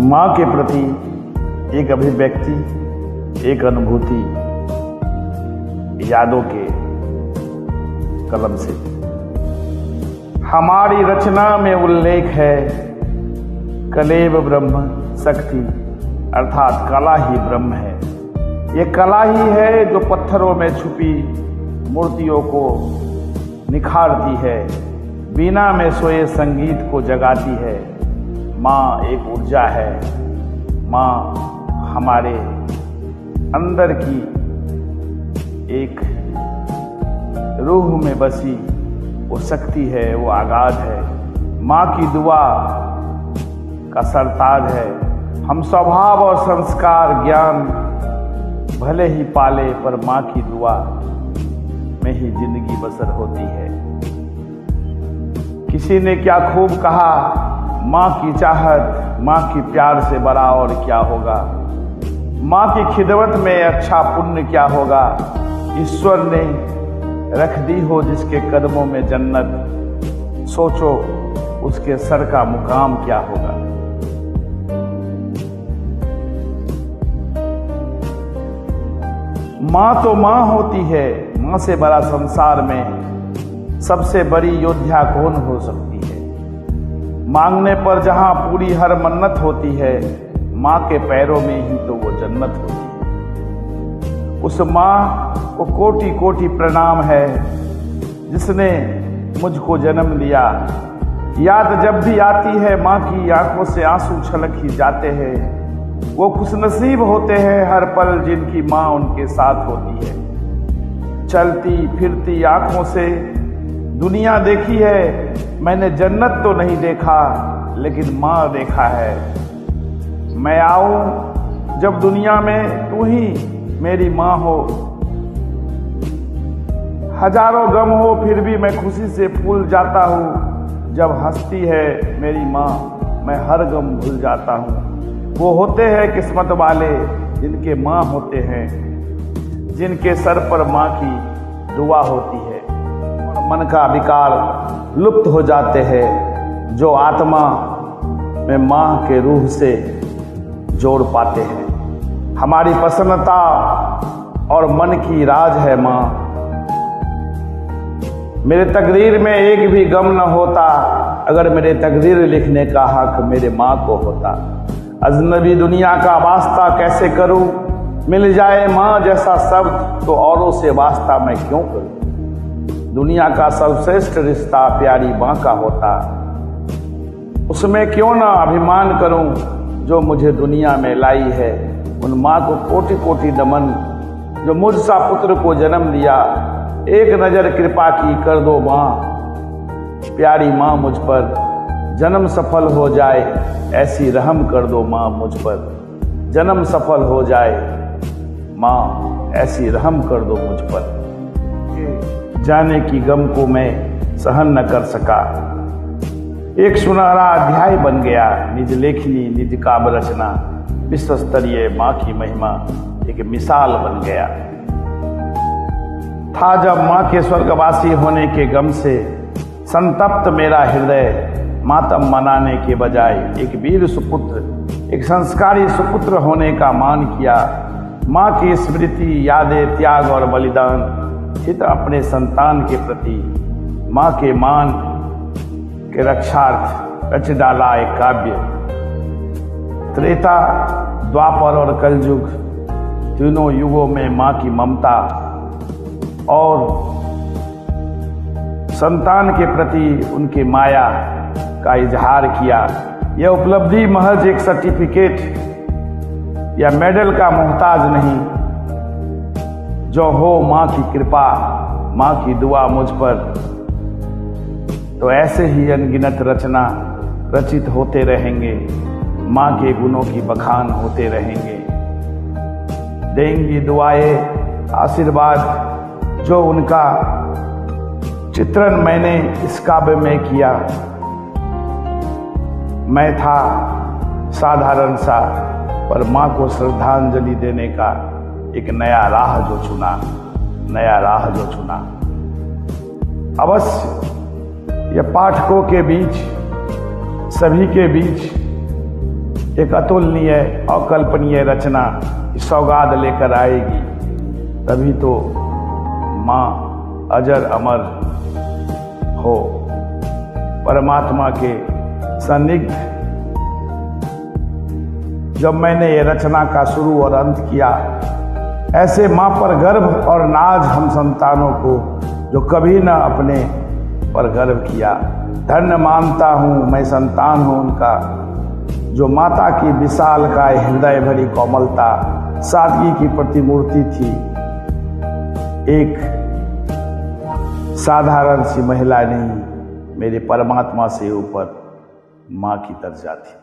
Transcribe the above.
माँ के प्रति एक अभिव्यक्ति, एक अनुभूति यादों के कलम से। हमारी रचना में उल्लेख है कलेव ब्रह्म शक्ति, अर्थात कला ही ब्रह्म है। ये कला ही है जो पत्थरों में छुपी मूर्तियों को निखारती है, बीना में सोए संगीत को जगाती है। माँ एक ऊर्जा है, माँ हमारे अंदर की एक रूह में बसी वो शक्ति है, वो आगाज है। माँ की दुआ का सरताज है। हम स्वभाव और संस्कार ज्ञान भले ही पाले, पर माँ की दुआ में ही जिंदगी बसर होती है। किसी ने क्या खूब कहा, माँ की चाहत, माँ की प्यार से बड़ा और क्या होगा। माँ की खिदमत में अच्छा पुण्य क्या होगा। ईश्वर ने रख दी हो जिसके कदमों में जन्नत, सोचो उसके सर का मुकाम क्या होगा। माँ तो माँ होती है, माँ से बड़ा संसार में सबसे बड़ी योद्धा कौन हो सकती है। मांगने पर जहां पूरी हर मन्नत होती है, माँ के पैरों में ही तो वो जन्नत होती है। उस माँ को कोटि कोटि प्रणाम है जिसने मुझको जन्म दिया। याद जब भी आती है माँ की, आंखों से आंसू छलक ही जाते हैं। वो खुशनसीब होते हैं हर पल जिनकी माँ उनके साथ होती है। चलती फिरती आंखों से दुनिया देखी है मैंने, जन्नत तो नहीं देखा लेकिन माँ देखा है। मैं आऊं जब दुनिया में तू ही मेरी माँ हो, हजारों गम हो फिर भी मैं खुशी से फूल जाता हूँ। जब हंसती है मेरी माँ मैं हर गम भूल जाता हूँ। वो होते हैं किस्मत वाले जिनके माँ होते हैं, जिनके सर पर माँ की दुआ होती है। मन का विकार लुप्त हो जाते हैं जो आत्मा में माँ के रूह से जोड़ पाते हैं। हमारी प्रसन्नता और मन की राज है माँ। मेरे तकदीर में एक भी गम न होता अगर मेरे तकदीर लिखने का हक मेरे माँ को होता। अजनबी दुनिया का वास्ता कैसे करूं, मिल जाए माँ जैसा शब्द तो औरों से वास्ता मैं क्यों करूं। दुनिया का सर्वश्रेष्ठ रिश्ता प्यारी माँ का होता, उसमें क्यों ना अभिमान करूं जो मुझे दुनिया में लाई है। उन माँ को कोटि कोटि नमन जो मुझ सा पुत्र को जन्म दिया। एक नजर कृपा की कर दो माँ, प्यारी माँ मुझ पर जन्म सफल हो जाए, ऐसी रहम कर दो माँ मुझ पर। जन्म सफल हो जाए माँ, ऐसी रहम कर दो मुझ पर। जाने की गम को मैं सहन न कर सका, एक सुनहरा अध्याय बन गया निज लेखनी निज काव्य रचना। विश्व स्तरीय माँ की महिमा एक मिसाल बन गया। था जब माँ के स्वर्गवासी होने के गम से संतप्त मेरा हृदय, मातम मनाने के बजाय एक वीर सुपुत्र, एक संस्कारी सुपुत्र होने का मान किया। माँ की स्मृति, यादें, त्याग और बलिदान हित अपने संतान के प्रति माँ के मान के रक्षार्थ रच डाला एक काव्य। त्रेता, द्वापर और कलयुग तीनों युगों में माँ की ममता और संतान के प्रति उनकी माया का इजहार किया। यह उपलब्धि महज एक सर्टिफिकेट या मेडल का मोहताज नहीं, जो हो माँ की कृपा, माँ की दुआ मुझ पर, तो ऐसे ही अनगिनत रचना रचित होते रहेंगे। माँ के गुणों की बखान होते रहेंगे। देंगी दुआएं आशीर्वाद जो उनका चित्रण मैंने इस काव्य में किया। मैं था साधारण सा, पर माँ को श्रद्धांजलि देने का एक नया राह जो चुना, नया राह जो चुना। अवश्य यह पाठकों के बीच, सभी के बीच एक अतुलनीय अकल्पनीय रचना सौगात लेकर आएगी, तभी तो माँ अजर अमर हो परमात्मा के सन्निग्ध। जब मैंने ये रचना का शुरू और अंत किया, ऐसे माँ पर गर्व और नाज हम संतानों को जो कभी न अपने पर गर्व किया। धन्य मानता हूँ मैं संतान हूँ उनका, जो माता की विशाल का हृदय भरी कोमलता सादगी की प्रतिमूर्ति थी। एक साधारण सी महिला नहीं, मेरे परमात्मा से ऊपर माँ की दर्जा थी।